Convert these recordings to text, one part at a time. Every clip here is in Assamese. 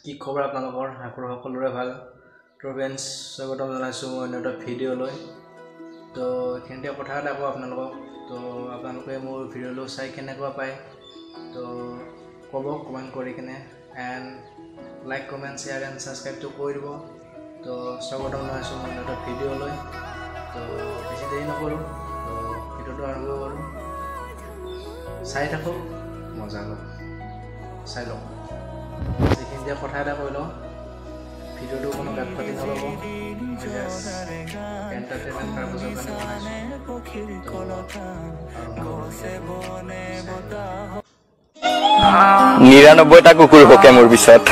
কি খবৰ আপোনালোকৰ আশা সকলোৰে ভাল তো ফ্ৰেন্ডছ স্বাগতম জনাইছোঁ মই এটা ভিডিঅ'লৈ তো এইখিনিতে কথা এটা কওঁ আপোনালোকক তো আপোনালোকে মোৰ ভিডিঅ'টো চাই কেনেকুৱা পায় তো ক'ব কমেণ্ট কৰি কিনে and like comment share and ছাবস্ক্ৰাইবটো কৰি দিব তো স্বাগতম জনাইছোঁ মই এটা ভিডিঅ'লৈ তো বেছি দেৰি নকৰোঁ তো ভিডিঅ'টো আৰম্ভ কৰোঁ চাই থাকক মজা লওক চাই লওক যিখিনিতে কথা এটা কৈ লওঁ ভিডিঅ'টো কোনো গাত পাতি নল'ব এণ্টাৰটেইনমেণ্ট পাৰপ'জৰ কাৰণে বনাইছোঁ ৯৯টা কুকুৰ ভোকে মোৰ পিছত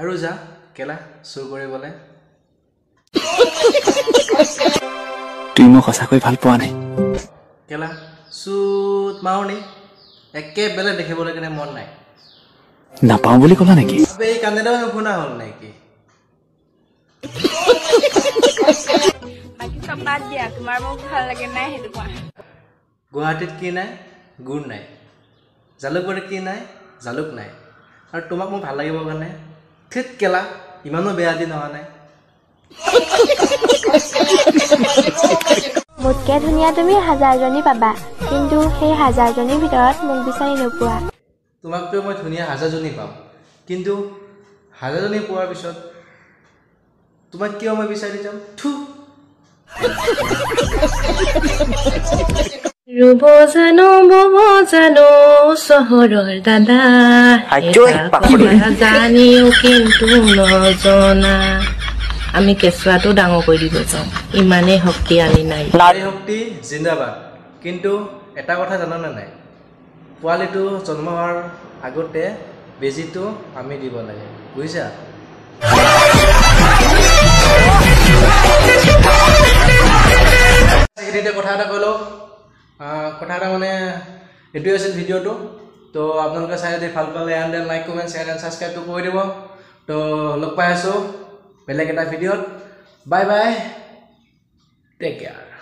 আৰু যা কেলা চুৰ কৰিবলৈ তুই মোক সঁচাকৈ ভাল পোৱা নাই কেলা চুত মাৰণি একেবাৰে দেখিবলৈ কাৰণে মন নাই নাপাওঁ বুলি ক'লা নেকি এই কান্দেটাও নুশুনা হ'ল নেকি বাকি সব বাদ দিয়া তোমাৰ মোক ভাল লাগে নাই হেতু কোৱা গুৱাহাটীত কি নাই গুণ নাই জালুকবাৰীত কি নাই জালুক নাই আৰু তোমাক মোক ভাল লাগিব কাৰণে ঠিক কেলা ইমানো বেয়া দিন অহা নাই মোতকে ধুনীয়া তুমি 1000 জনী পাবা কিন্তু সেই 1000 জনীৰ ভিতৰত মোক বিচাৰি নোপোৱা তোমাকতো মই ধুনীয়া 1000 জনী পাম কিন্তু 1000 জনী পোৱাৰ পিছত তোমাক কিয় মই বিচাৰি যাম থু ৰুব জানো চহৰৰ দাদা জানিও কিন্তু নজনা আমি কেঁচুৱাটো ডাঙৰ কৰি দিব যাওঁ ইমানেই শক্তি আমি নাই নাৰী শক্তি জিন্দাবাদ কিন্তু এটা কথা জানানে নাই পোৱালিটো জন্ম হোৱাৰ আগতে বেজীটো আমি দিব লাগে বুজিছা এইখিনিতে কথা এটা কৈ লওঁ কথা এটা মানে এইটোৱে আছিল ভিডিঅ'টো তো আপোনালোকে চাই যদি ভাল পালে and then like comment share and ছাবস্ক্ৰাইবটো কৰি দিব তো লগ পাই আছোঁ বেলেগ এটা ভিডিঅ'ত বাই বাই টেক কেয়াৰ